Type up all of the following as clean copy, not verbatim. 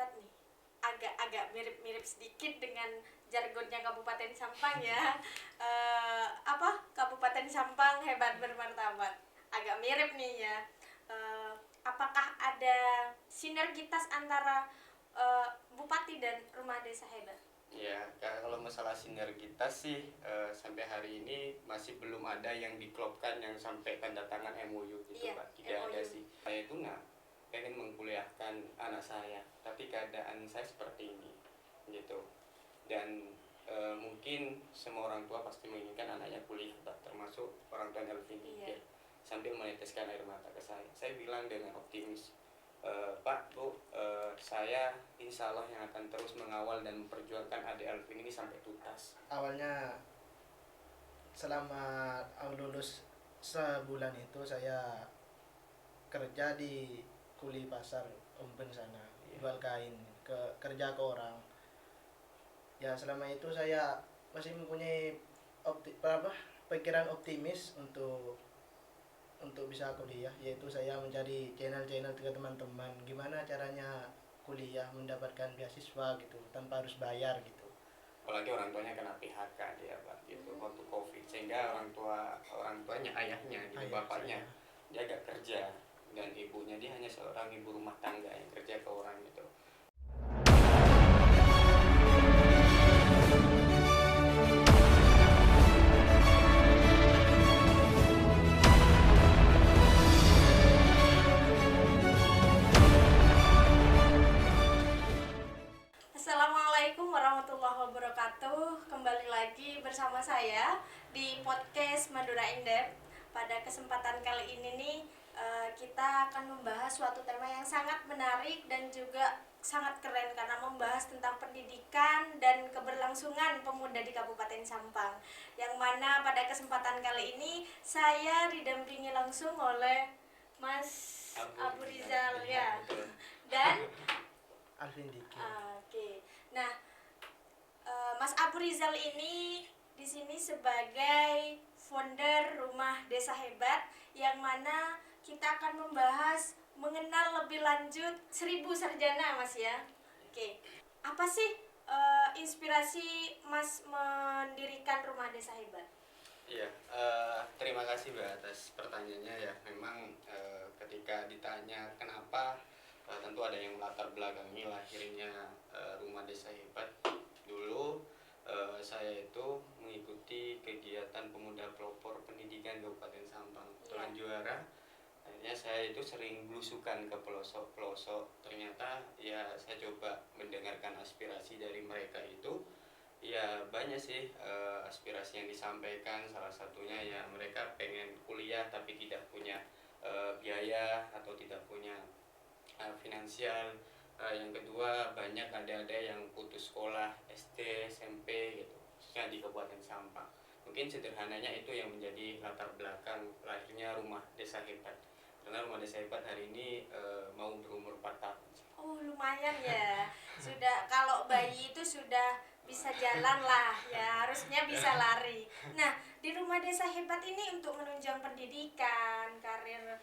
Hebat nih. Agak mirip-mirip sedikit dengan jargonnya Kabupaten Sampang ya. Kabupaten Sampang hebat bermartabat. Agak mirip nih ya. Apakah ada sinergitas antara bupati dan rumah desa hebat? Ya, kalau masalah sinergitas sih sampai hari ini masih belum ada yang diklopkan yang sampai tanda tangan MOU gitu, Iya, Pak. Tidak MOU. ada sih. Saya itu nggak pengen mengkuliahkan anak saya, tapi keadaan saya seperti ini, gitu. Dan mungkin semua orang tua pasti menginginkan anaknya kuliah, Pak, termasuk orang tua Elvin. Iya. Ya, sambil meneteskan air mata ke saya. Saya bilang dengan optimis, Pak, Bu, saya insya Allah yang akan terus mengawal dan memperjuangkan adik Alvin ini sampai tuntas. Awalnya selama lulus sebulan itu saya kerja di kuli pasar Umpen sana, jual kain, kerja ke orang. Ya selama itu saya masih mempunyai pikiran optimis untuk bisa kuliah, yaitu saya mencari channel-channel ke teman-teman gimana caranya kuliah mendapatkan beasiswa gitu tanpa harus bayar gitu. Apalagi orang tuanya kena PHK dia, Pak, gitu, waktu COVID, sehingga orang tuanya ayahnya gitu, bapaknya dia agak kerja, dan ibunya dia hanya seorang ibu rumah tangga yang kerja ke orang gitu. Assalamualaikum warahmatullahi wabarakatuh. Kembali lagi bersama saya di podcast Madura Indep. Pada kesempatan kali ini nih kita akan membahas suatu tema yang sangat menarik dan juga sangat keren karena membahas tentang pendidikan dan keberlangsungan pemuda di Kabupaten Sampang. Yang mana pada kesempatan kali ini saya didampingi langsung oleh Mas Abu Rizal ya. Dan Alvin Diki. Oke. Nah, Mas Abu Rizal ini di sini sebagai founder Rumah Desa Hebat, yang mana kita akan membahas mengenal lebih lanjut 1000 sarjana, Mas ya. Oke. Apa sih inspirasi Mas mendirikan Rumah Desa Hebat? Iya, terima kasih Mbak atas pertanyaannya ya. Memang ketika ditanya kenapa, tentu ada yang melatar belakangi lahirnya Rumah Desa Hebat. Dulu saya itu mengikuti kegiatan pemuda pelopor pendidikan Kabupaten Sampang, Tuan Juara. Akhirnya saya itu sering belusukan ke pelosok-pelosok. Ternyata ya saya coba mendengarkan aspirasi dari mereka itu. Ya banyak sih aspirasi yang disampaikan. Salah satunya ya mereka pengen kuliah tapi tidak punya biaya atau tidak punya finansial. Yang kedua, banyak adik-adik yang putus sekolah SD, SMP gitu, khususnya di Kabupaten Sampang. Mungkin sederhananya itu yang menjadi latar belakang lahirnya Rumah Desa Hebat. Karena Rumah Desa Hebat hari ini mau berumur 4 tahun. Oh, lumayan ya. Sudah, kalau bayi itu sudah bisa jalan lah ya, harusnya bisa lari. Nah, di Rumah Desa Hebat ini untuk menunjang pendidikan, karir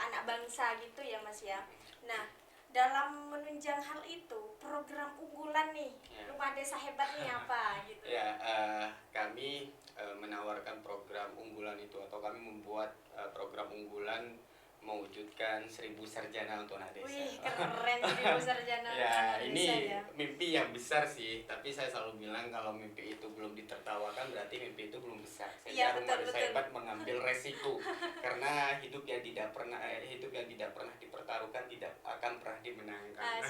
anak bangsa gitu ya Mas ya. Nah, dalam menunjang hal itu, program unggulan nih Rumah Desa Hebat nih apa gitu? Ya, kami menawarkan program unggulan itu, atau kami membuat program unggulan mewujudkan 1000 sarjana untuk anak desa. Wih, keren 1000 sarjana ya, anak ini desa ya. mimpi yang besar sih, tapi saya selalu bilang kalau mimpi itu belum ditertawakan berarti mimpi itu belum besar. Sehingga Rumah Desa Hebat mengambil resiko karena hidup yang tidak pernah dipertaruhkan tidak akan pernah dimenangkan.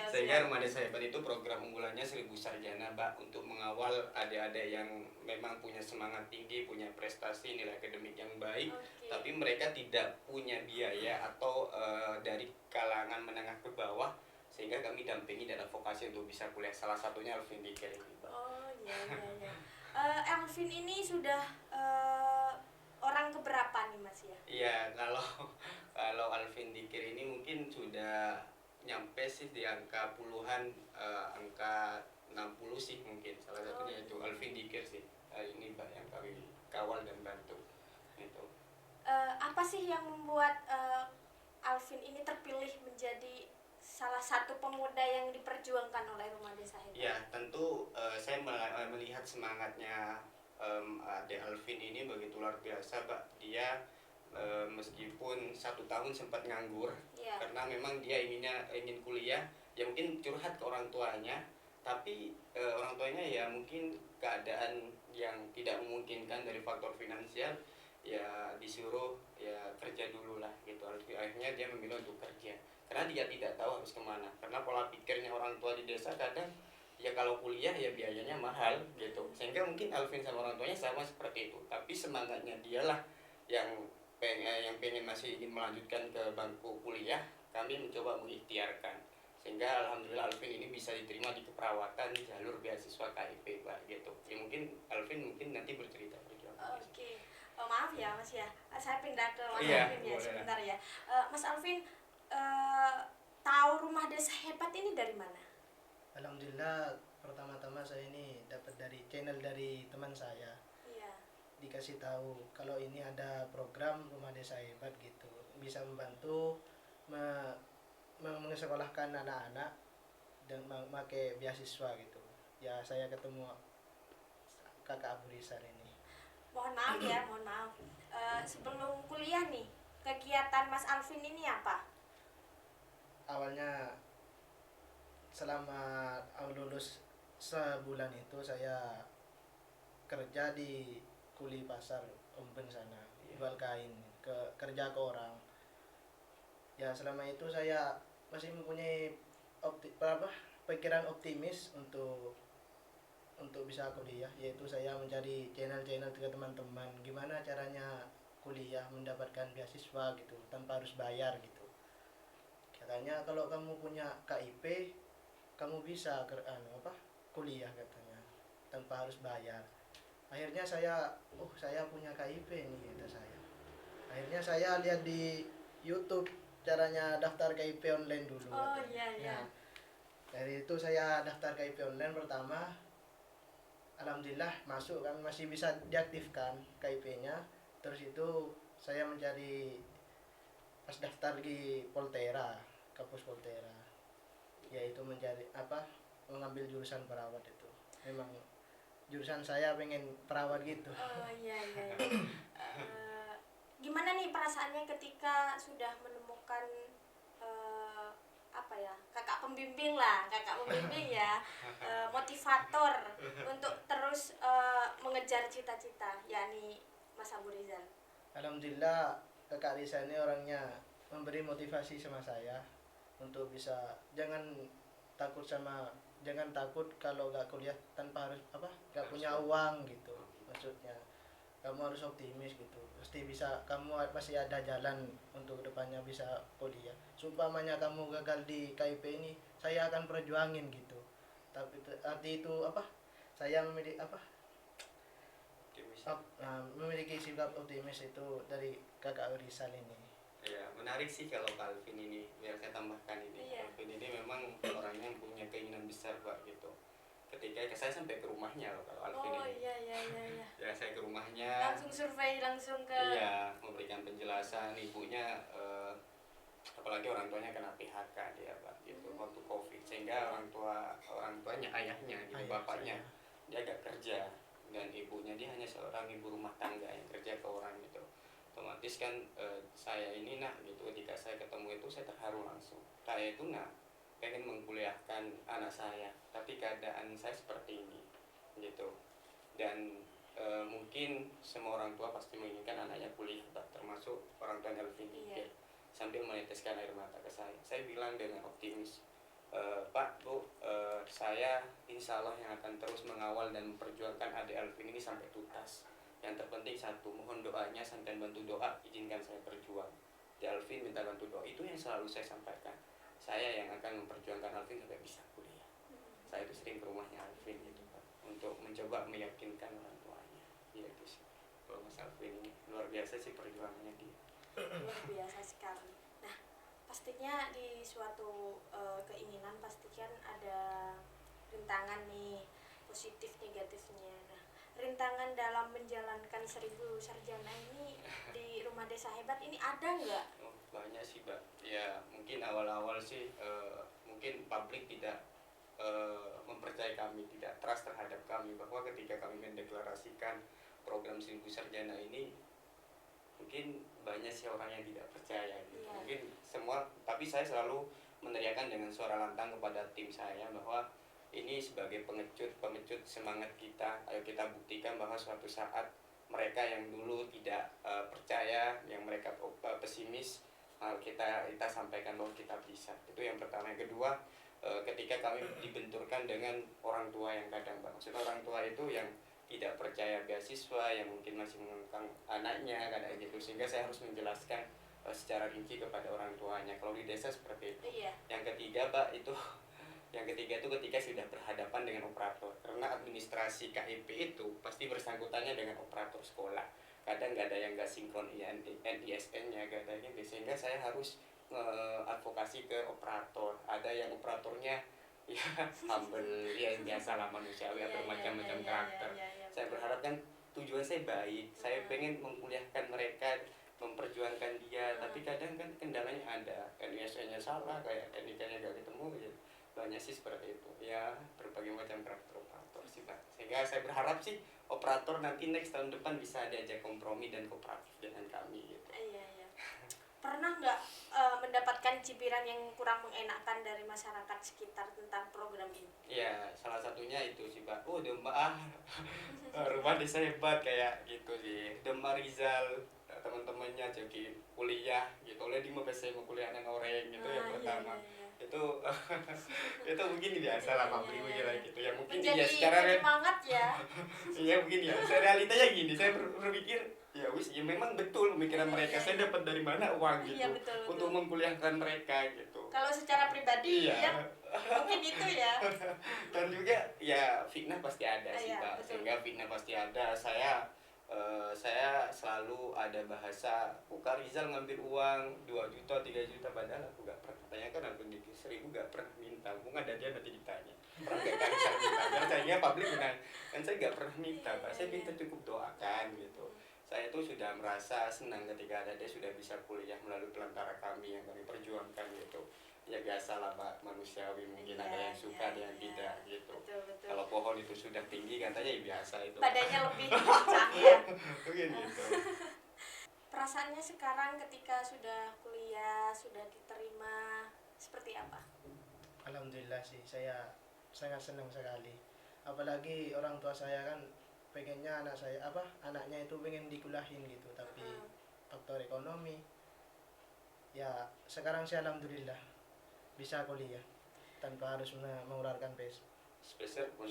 Sehingga Rumah Desa Hebat itu program unggulannya 1000 sarjana, Mbak, untuk mengawal adik-adik yang memang punya semangat tinggi, punya prestasi nilai akademik yang baik, tapi mereka tidak punya biaya atau dari kalangan menengah ke bawah, sehingga kami dampingi dan advokasi untuk bisa kuliah. Salah satunya Alvin Dikir ini, Pak. Oh iya. Alvin ini sudah orang keberapa nih Mas ya? Iya, kalau Alvin Dikir ini mungkin sudah nyampe sih di angka puluhan, angka 60 sih mungkin. Salah satunya itu Alvin Dikir sih. Ini Mbak yang kami kawal dan bantu. Itu. Apa sih yang membuat Alvin ini terpilih menjadi salah satu pemuda yang diperjuangkan oleh Rumah Desa Hebat. Ya, tentu saya melihat semangatnya Ade Alvin ini begitu luar biasa, Pak. Dia meskipun 1 tahun sempat nganggur, Iya. karena memang dia ingin kuliah, ya mungkin curhat ke orang tuanya, tapi orang tuanya ya mungkin keadaan yang tidak memungkinkan dari faktor finansial, ya disuruh ya kerja dulu lah gitu. Akhirnya dia memilih untuk kerja karena dia tidak tahu harus kemana, karena pola pikirnya orang tua di desa kadang ya kalau kuliah ya biayanya mahal gitu, sehingga mungkin Alvin sama orang tuanya sama seperti itu, tapi semangatnya dialah yang pengen masih ingin melanjutkan ke bangku kuliah. Kami mencoba mengikhtiarkan, sehingga alhamdulillah Alvin ini bisa diterima di keperawatan jalur beasiswa KIP, Pak, gitu. Ya mungkin Alvin nanti bercerita perjuangan. Oke. Maaf ya Mas ya, saya pindah ke Mas Iya, Alvin ya boleh. sebentar ya. Mas Alvin, tahu Rumah Desa Hebat ini dari mana? Alhamdulillah, pertama-tama saya ini dapat dari channel dari teman saya, Iya. dikasih tahu kalau ini ada program Rumah Desa Hebat gitu, bisa membantu mengesekolahkan anak-anak dan memakai beasiswa gitu. Ya saya ketemu kakak Abu Rizal ini. Mohon maaf ya, mohon maaf. Sebelum kuliah nih, kegiatan Mas Alvin ini apa? Awalnya selama lulus sebulan itu saya kerja di kuli pasar Umben sana, jual kain, kerja ke orang. Ya selama itu saya masih mempunyai pikiran optimis untuk bisa kuliah, yaitu saya mencari channel-channel ke teman-teman gimana caranya kuliah mendapatkan beasiswa gitu tanpa harus bayar gitu. Katanya kalau kamu punya KIP kamu bisa kuliah katanya tanpa harus bayar. Akhirnya saya punya KIP nih kata saya. Akhirnya saya lihat di YouTube caranya daftar KIP online dulu. Oh katanya. iya iya. Nah, dari itu saya daftar KIP online pertama. Alhamdulillah masuk kan, masih bisa diaktifkan KIP-nya. Terus itu saya mencari pas daftar di Poltera, kampus Poltera, yaitu mengambil jurusan perawat itu. Memang jurusan saya pengen perawat gitu. Oh iya iya. Gimana nih perasaannya ketika sudah menemukan kakak pembimbing ya, motivator untuk terus mengejar cita-cita, yakni Mas Abu Rizal. Alhamdulillah kakak Risa ini orangnya memberi motivasi sama saya untuk bisa jangan takut kalau gak kuliah tanpa gak punya uang gitu. Maksudnya kamu harus optimis gitu, pasti bisa, kamu masih ada jalan untuk depannya bisa kuliah. Sumpamanya kamu gagal di KIP ini, saya akan perjuangin gitu. Tapi arti itu saya memiliki sikap optimis itu dari kakak Rizal ini. Ya, menarik sih kalau Pak Alvin ini, biar saya tambahkan ini. Iya. Alvin ini memang orangnya yang punya keinginan besar, Pak, gitu. Ketika saya sampai ke rumahnya loh kalau Alvin Oh ini. iya. Ya, saya ke rumahnya. Langsung survei langsung ke. Iya, memberikan penjelasan. Ibunya apalagi orang tuanya kena PHK dia, Pak, gitu, waktu Covid, sehingga orang tuanya ayahnya gitu, Ayah bapaknya saya. dia agak kerja, dan ibunya dia hanya seorang ibu rumah tangga yang kerja ke orang gitu. Otomatis kan saya ini gitu, ketika saya ketemu itu saya terharu langsung. Saya itu pengen mengkuliahkan anak saya, tapi keadaan saya seperti ini gitu. Dan mungkin semua orang tua pasti menginginkan anaknya kuliah, termasuk orang tua Elvin. Iya. Sambil meneteskan air mata ke saya. Saya bilang dengan optimis, Pak, Bu, saya insya Allah yang akan terus mengawal dan memperjuangkan adik Alvin ini sampai tuntas. Yang terpenting satu, mohon doanya, sampai bantu doa, izinkan saya berjuang. Di Alvin minta bantu doa, itu yang selalu saya sampaikan. Saya yang akan memperjuangkan Alvin sampai bisa kuliah. Saya itu sering ke rumahnya Alvin gitu, Pak, untuk mencoba meyakinkan orang tuanya. Iya itu sih. Kalau Mas Alvin ini luar biasa sih perjuangannya dia. Luar biasa sekali. Nah, pastinya di suatu keinginan pasti kan ada rintangan nih, positif negatifnya. Nah, rintangan dalam menjalankan 1000 sarjana ini di Rumah Desa Hebat ini ada nggak? Oh, banyak sih Mbak. Ya mungkin awal-awal sih mungkin publik tidak mempercayai kami, tidak trust terhadap kami, bahwa ketika kami mendeklarasikan program 1000 sarjana ini mungkin banyak sih orang yang tidak percaya gitu. Iya. Mungkin semua, tapi saya selalu meneriakan dengan suara lantang kepada tim saya bahwa ini sebagai pengecut semangat kita. Ayo kita buktikan bahwa suatu saat mereka yang dulu tidak percaya, yang mereka pesimis, kita sampaikan bahwa kita bisa. Itu yang pertama. Yang kedua, ketika kami dibenturkan dengan orang tua yang kadang, maksudnya orang tua itu yang tidak percaya beasiswa, yang mungkin masih mengekang anaknya kadang gitu, sehingga saya harus menjelaskan secara rinci kepada orang tuanya. Kalau di desa seperti itu. Iya. Yang ketiga Pak, yang ketiga itu ketika sudah berhadapan dengan operator, karena administrasi KIP itu pasti bersangkutannya dengan operator sekolah. Kadang nggak ada yang nggak sinkron NISN-nya, nggak ada gitu, sehingga saya harus advokasi ke operator. Ada yang operatornya ya humble, ya biasalah manusiawi, bermacam-macam karakter. Saya berharap kan tujuan saya baik, saya pengen mengkuliahkan mereka, memperjuangkan dia, tapi kadang kan kendalanya ada, NISN-nya salah, kayak NIK-nya nggak ketemu gitu. Banyak sih seperti itu ya, berbagai macam karakter operator sih Pak, sehingga saya berharap sih operator nanti next tahun depan bisa diajak kompromi dan kooperatif dengan kami gitu. Iya. Pernah nggak mendapatkan cibiran yang kurang mengenakan dari masyarakat sekitar tentang program ini? Iya, salah satunya itu sih Pak, Demam Rumah Desa Hebat kayak gitu sih, Demam Rizal, teman-temannya jadi kuliah gitu, oleh di saya mau kuliah dengan orang gitu. Yang pertama itu mungkin biasa lah pabrik lah gitu ya, mungkin menjadi ya secara penyemangat ya. iya mungkin ya, saya realitanya gini, saya berpikir ya wis ya memang betul pemikiran mereka, saya dapat dari mana uang gitu. Iya, betul. Untuk mengkuliahkan mereka gitu. Kalau secara pribadi Iya. ya mungkin itu ya. Dan juga ya fitnah pasti ada sih Iya, Pak, betul. sehingga fitnah pasti ada. Saya selalu ada bahasa, Kak Rizal ngambil uang 2 juta 3 juta, padahal aku gak pernah. Tanyakan aku di 1000 gak pernah minta, mungkin ada dia nanti ditanya pernah gak Kak Rizal minta, dan saya publik benar kan, saya gak pernah minta Pak, saya minta cukup doakan gitu. Saya tuh sudah merasa senang ketika ada dia sudah bisa kuliah melalui pelantara kami yang kami perjuangkan gitu. Ya biasa lah Pak, manusiawi, mungkin ada yang suka, ada yang tidak gitu. Betul. Kalau pohon itu sudah tinggi katanya ya biasa itu. Badannya lebih kencang ya. Mungkin gitu. Perasaannya sekarang ketika sudah kuliah, sudah diterima, seperti apa? Alhamdulillah sih, saya sangat senang sekali. Apalagi orang tua saya kan pengennya anaknya itu pengen dikuliahin gitu, tapi faktor ekonomi. Ya sekarang sih alhamdulillah bisa kuliah tanpa harus mengeluarkan Sebesar pun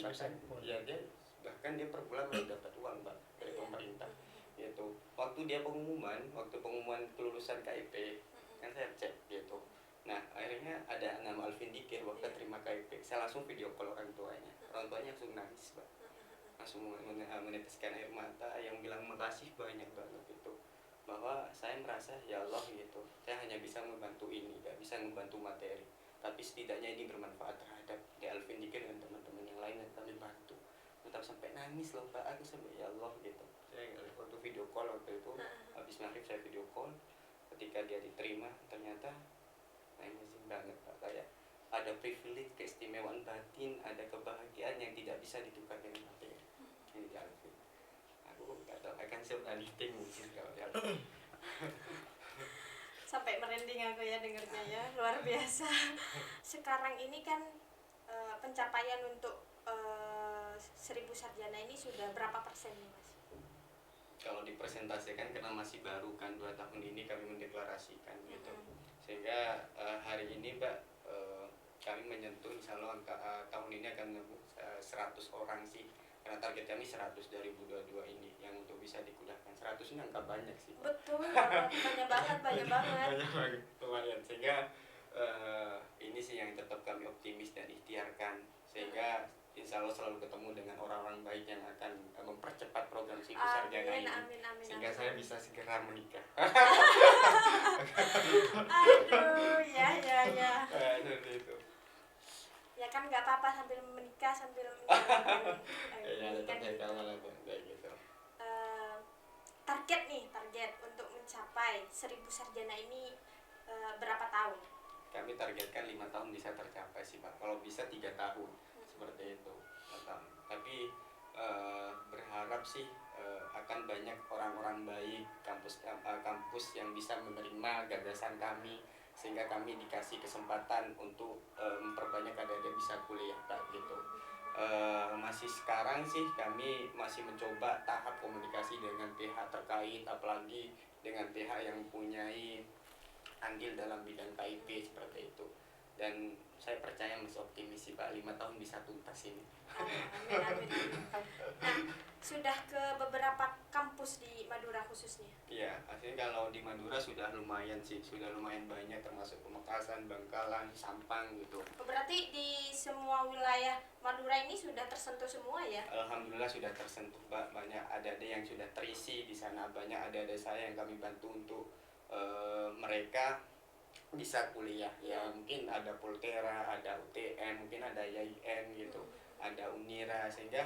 ya, dia bahkan dia per bulan masih dapat uang Pak dari pemerintah gitu. Waktu pengumuman kelulusan KIP kan saya cek gitu. Nah akhirnya ada nama Alvin Dikir waktu terima KIP, saya langsung video call orang tuanya langsung nangis Pak, langsung meneteskan air mata, yang bilang makasih banyak banget gitu, bahwa saya merasa ya Allah gitu, saya hanya bisa membantu ini, gak bisa membantu materi, tapi setidaknya ini bermanfaat terhadap Alvin Dikir dan teman-teman yang lain yang kami bantu. Tetap sampai nangis loh Pak, aku sampai ya Allah gitu. Saya waktu video call waktu itu, habis maghrib saya video call, ketika dia diterima ternyata amazing banget Pak, kayak ada privilege, keistimewaan batin, ada kebahagiaan yang tidak bisa ditukar dengan materi. Ini di Alvin. Aku nggak tahu, akan anything mungkin kalau di Alvin. Sampai merinding aku ya dengernya ya, luar biasa. Sekarang ini kan pencapaian untuk 1000 sarjana ini sudah berapa persen nih Mas? Kalau dipresentasikan karena masih baru kan 2 tahun ini kami mendeklarasikan gitu, sehingga hari ini Mbak kami menyentuh insya Allah tahun ini akan menyentuh 100 orang sih, karena target kami 100 2022 ini yang untuk bisa dikuliahkan. 100 ini angka banyak sih Pak. Betul, banyak banget. Banyak banget lumayan, sehingga ini sih yang tetap kami optimis dan ikhtiarkan, sehingga insya Allah selalu ketemu dengan orang-orang baik yang akan mempercepat program 1000 sarjana ini, amin, sehingga saya bisa segera menikah. Aduh, ya. Seperti itu. Ya Ya kan nggak apa-apa sambil menikah sambil menjalankan Ya ini kan tetap gitu. haikal lah kayak gitu. Eh, target untuk mencapai 1000 sarjana ini berapa tahun? Kami targetkan 5 tahun bisa tercapai sih Pak, kalau bisa 3 tahun seperti itu. Tapi berharap sih akan banyak orang-orang baik kampus yang bisa menerima gagasan kami, sehingga kami dikasih kesempatan untuk memperbanyak adik-adik bisa kuliah Pak gitu. Masih sekarang sih kami masih mencoba tahap komunikasi dengan pihak terkait, apalagi dengan pihak yang mempunyai andil dalam bidang KIP seperti itu. Dan saya percaya masih optimis sih Pak, 5 tahun bisa tuntas ini. Amin, amin, amin. Nah, sudah ke beberapa kampus di Madura khususnya. Iya, artinya kalau di Madura sudah lumayan sih, sudah lumayan banyak, termasuk Pamekasan, Bangkalan, Sampang gitu. Berarti di semua wilayah Madura ini sudah tersentuh semua ya? Alhamdulillah sudah tersentuh Pak, banyak adik-adik yang sudah terisi di sana, banyak adik-adik saya yang kami bantu untuk mereka bisa kuliah ya. Mungkin ada Poltera, ada UTN, mungkin ada YIN gitu, ada Unira, sehingga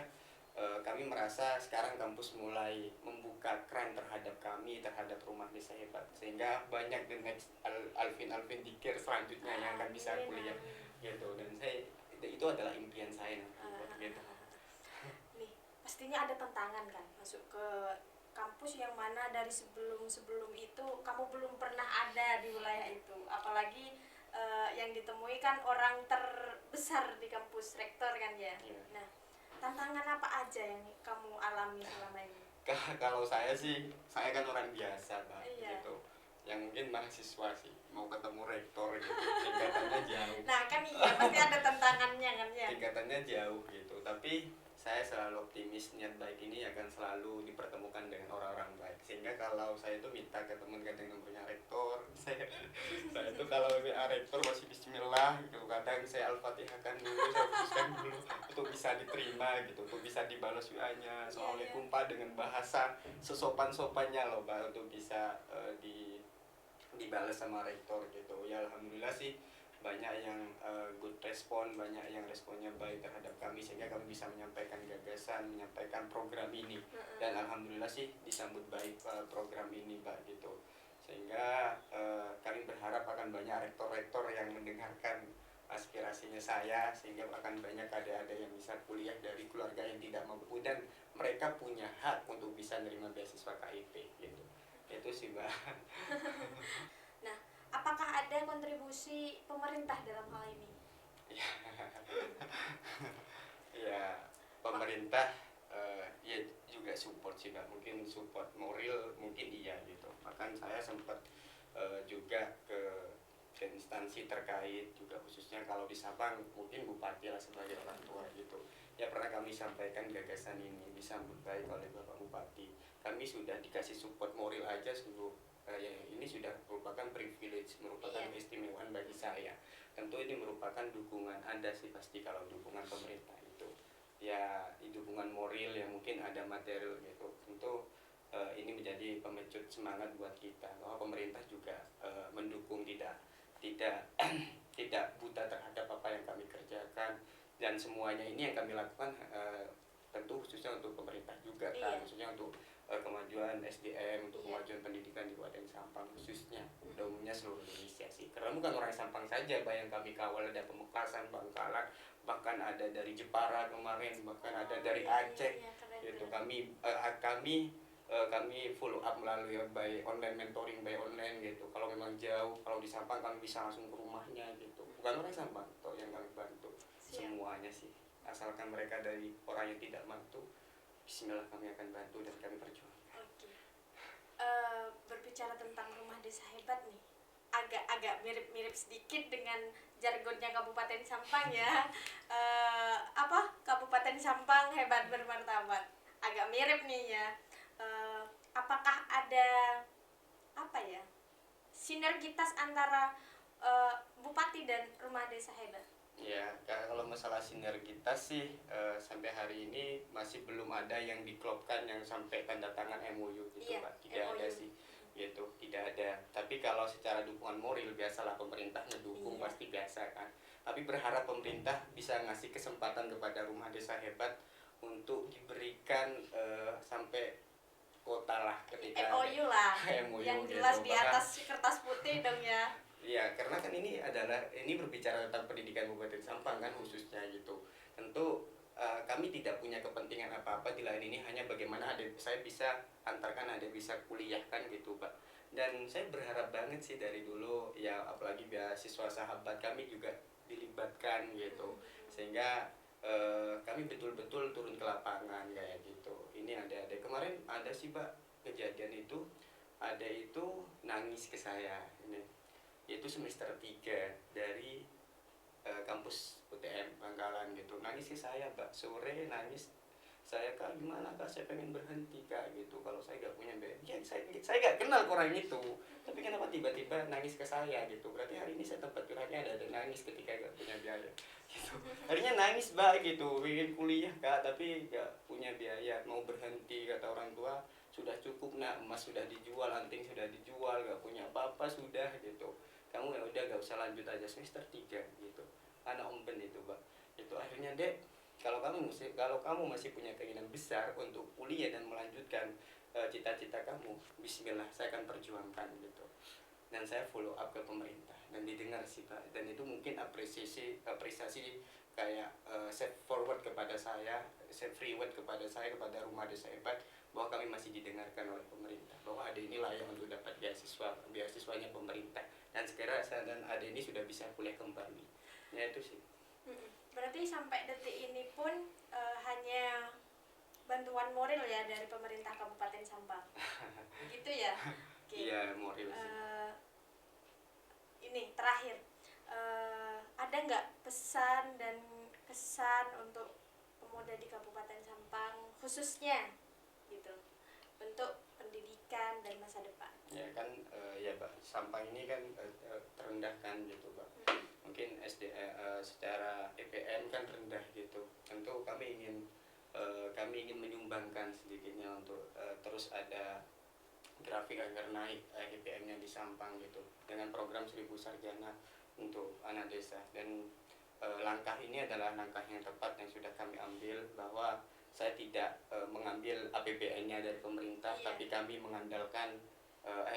kami merasa sekarang kampus mulai membuka keran terhadap kami, terhadap Rumah Desa Hebat, sehingga banyak the next Alvin Dikir selanjutnya yang akan bisa kuliah gitu. Dan saya itu adalah impian saya nanti gitu. Nih, pastinya ada tantangan kan masuk ke kampus yang mana dari sebelum itu kamu belum pernah ada di wilayah itu, apalagi yang ditemui kan orang terbesar di kampus, rektor kan ya. Iya. Nah, tantangan apa aja yang kamu alami selama ini? Kalau saya sih, saya kan orang biasa Pak Iya. gitu, yang mungkin mahasiswa sih mau ketemu rektor gitu, tingkatannya jauh. Nah kan iya, pasti ada tantangannya kan ya. Tingkatannya jauh gitu, tapi saya selalu optimis, niat baik ini akan selalu dipertemukan dengan orang-orang baik, sehingga kalau saya itu minta ke teman kadang nomornya rektor, saya itu kalau WA rektor masih bismillah gitu, kadang saya al-fatihahkan dulu, saya putuskan dulu untuk bisa diterima gitu, untuk bisa dibalas WA-nya assalamualaikum Pak, dengan bahasa sesopan-sopannya loh Pak, untuk bisa dibalas sama rektor gitu. Ya alhamdulillah sih banyak yang good respon, banyak yang responnya baik terhadap kami, sehingga kami bisa menyampaikan gagasan, menyampaikan program ini, dan alhamdulillah sih disambut baik program ini Pak gitu. Sehingga kami berharap akan banyak rektor-rektor yang mendengarkan aspirasinya saya, sehingga akan banyak adik-adik yang bisa kuliah dari keluarga yang tidak mampu, dan mereka punya hak untuk bisa menerima beasiswa KIP gitu. Itu sih Mbak. Nah, apakah ada kontribusi pemerintah dalam hal ini? Ya, pemerintah ya juga support sih Mbak, mungkin support moral mungkin iya gitu. Bahkan saya sempat juga ke instansi terkait juga, khususnya kalau di Sabang mungkin Bupati lah sebagai orang tua gitu. Ya pernah kami sampaikan gagasan ini, disambut baik oleh Bapak Bupati. Kami sudah dikasih support moral aja sungguh. Ya, ini sudah merupakan privilege, merupakan keistimewaan bagi saya. Tentu ini merupakan dukungan Anda sih pasti, kalau dukungan pemerintah itu ya dukungan moral yang mungkin ada material gitu. Tentu ini menjadi pemecut semangat buat kita bahwa pemerintah juga mendukung, tidak tidak buta terhadap apa yang kami kerjakan, dan semuanya ini yang kami lakukan tentu khususnya untuk pemerintah juga kan, khususnya untuk kemajuan SDM, untuk kemajuan pendidikan di Kabupaten Sampang khususnya, pada umumnya seluruh Indonesia sih. Karena bukan orang Sampang saja Pak yang kami kawal, ada Pamekasan, Bangkalan, bahkan ada dari Jepara kemarin, bahkan ada dari Aceh gitu. Kami follow up melalui by online, mentoring by online gitu. Kalau memang jauh, kalau di Sampang kami bisa langsung ke rumahnya gitu. Bukan orang Sampang toh yang kami bantu. Semuanya sih, asalkan mereka dari orang yang tidak mampu, bismillah kami akan bantu dan kami perjuangkan. Oke. Berbicara tentang Rumah Desa Hebat nih, agak mirip-mirip sedikit dengan jargonnya Kabupaten Sampang ya. Kabupaten Sampang hebat bermartabat. Agak mirip nih ya. Apakah ada sinergitas antara Bupati dan Rumah Desa Hebat? Ya, kalau masalah sinergitas sih sampai hari ini masih belum ada yang diklopkan yang sampai tanda tangan MOU gitu Pak. Tidak ada sih gitu, tidak ada. Tapi kalau secara dukungan moral biasalah, pemerintah ngedukung pasti biasa kan. Tapi berharap pemerintah bisa ngasih kesempatan kepada Rumah Desa Hebat untuk diberikan sampai kota lah ketika MOU lah MOU yang gitu. jelas di Bahkan- atas kertas putih dong ya. Iya, karena kan ini berbicara tentang pendidikan Kabupaten Sampang kan khususnya gitu. Tentu kami tidak punya kepentingan apa-apa di lain ini, hanya bagaimana saya bisa antarkan adik bisa kuliah kan gitu, Pak. Dan saya berharap banget sih dari dulu ya, apalagi beasiswa sahabat kami juga dilibatkan gitu. Sehingga kami betul-betul turun ke lapangan kayak gitu. Ini ada kemarin ada sih, Pak, kejadian itu ada itu nangis ke saya ini, yaitu semester 3 dari kampus UTM Bangkalan gitu, nangis ke saya, Mbak, sore nangis, saya, Kak, gimana, Kak, saya pengen berhenti, Kak, gitu, kalau saya gak punya biaya. Ya, saya gak kenal orang itu, tapi kenapa tiba-tiba nangis ke saya gitu, berarti hari ini saya tempat curhatnya ada nangis ketika gak punya biaya gitu. Harinya nangis, Mbak, gitu, pengen kuliah, Kak, tapi gak punya biaya, mau berhenti, kata orang tua, sudah cukup, nak, emas sudah dijual, anting sudah dijual, gak punya apa-apa sudah gitu, kamu ya udah gak usah lanjut aja semester 3 gitu. Anak omben itu, Pak, itu akhirnya, Dek, kalau kamu masih punya keinginan besar untuk kuliah dan melanjutkan cita-cita kamu, bismillah, saya akan perjuangkan gitu. Dan saya follow up ke pemerintah dan didengar sih, Pak, dan itu mungkin apresiasi kayak set forward kepada saya, set free word kepada saya, kepada Rumah Desa Hebat, bahwa kami masih didengarkan oleh pemerintah, bahwa ada ini layak untuk dapat beasiswanya pemerintah, dan sekarang saya dan ada ini sudah bisa kuliah kembali. Ya itu sih. Berarti sampai detik ini pun hanya bantuan moral ya dari pemerintah Kabupaten Sampang. Gitu ya. Oke. Iya, moral sih. Ini terakhir, ada nggak pesan dan kesan untuk pemuda di Kabupaten Sampang khususnya gitu untuk pendidikan dan masa depan? Ya kan, ya, Pak, Sampang ini kan terendah kan gitu, Pak. Mungkin secara EPN kan rendah gitu. Tentu kami ingin menyumbangkan sedikitnya untuk terus ada grafik agar naik EPM-nya di Sampang gitu, dengan program 1000 sarjana untuk anak desa. Dan langkah ini adalah langkah yang tepat yang sudah kami ambil, bahwa saya tidak mengambil APBN-nya dari pemerintah, tapi kami mengandalkan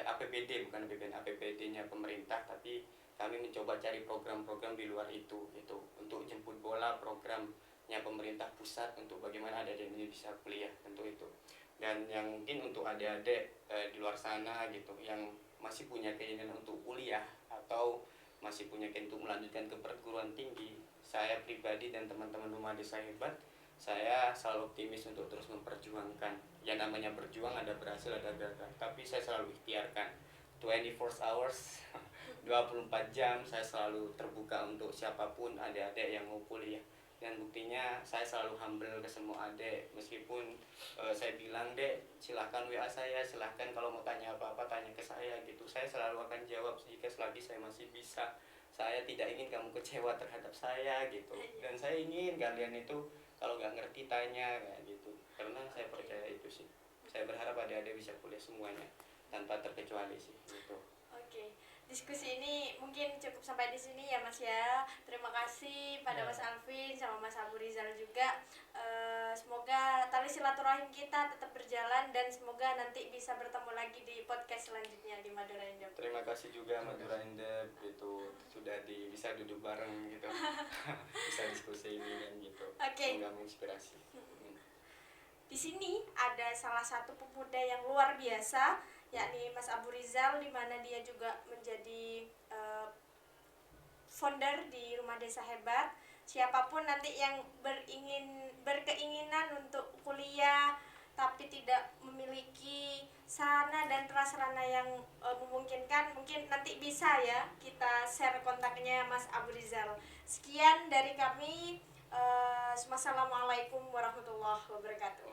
APBD, bukan APBN, APBD-nya pemerintah, tapi kami mencoba cari program-program di luar itu gitu, untuk jemput bola programnya pemerintah pusat untuk bagaimana adik-adik ini bisa kuliah, tentu itu. Dan yang mungkin untuk adik-adik di luar sana gitu, yang masih punya keinginan untuk kuliah atau masih punya keinginan untuk melanjutkan ke perguruan tinggi, saya pribadi dan teman-teman Rumah Desa Hebat, saya selalu optimis untuk terus memperjuangkan. Ya, namanya berjuang, ada berhasil ada gagal, tapi saya selalu ikhtiarkan 24 hours 24 jam saya selalu terbuka untuk siapapun adik-adik yang mau kuliah. Dan buktinya saya selalu humble ke semua adik, meskipun saya bilang, Dek, silahkan WA saya, silahkan kalau mau tanya apa-apa tanya ke saya gitu, saya selalu akan jawab jika selagi saya masih bisa. Saya tidak ingin kamu kecewa terhadap saya gitu, dan saya ingin kalian itu kalau nggak ngerti tanya kayak gitu, karena saya percaya itu sih. Saya berharap adik-adik bisa kuliah semuanya tanpa terkecuali sih gitu. Oke. Diskusi ini mungkin cukup sampai di sini ya, Mas ya. Terima kasih pada Mas Alvin sama Mas Abu Rizal juga. Semoga tali silaturahim kita tetap berjalan dan semoga nanti bisa bertemu lagi di podcast selanjutnya di Madura Indep. Terima kasih juga Madura Indep itu sudah bisa duduk bareng gitu. Bisa diskusi ini dan gitu. Oke. Semoga menginspirasi. Di sini ada salah satu pemuda yang luar biasa, yakni Mas Abu Rizal, di mana dia juga menjadi founder di Rumah Desa Hebat. Siapapun nanti yang berkeinginan untuk kuliah tapi tidak memiliki sarana dan prasarana yang memungkinkan, mungkin nanti bisa ya kita share kontaknya Mas Abu Rizal. Sekian dari kami. Wassalamualaikum warahmatullahi wabarakatuh.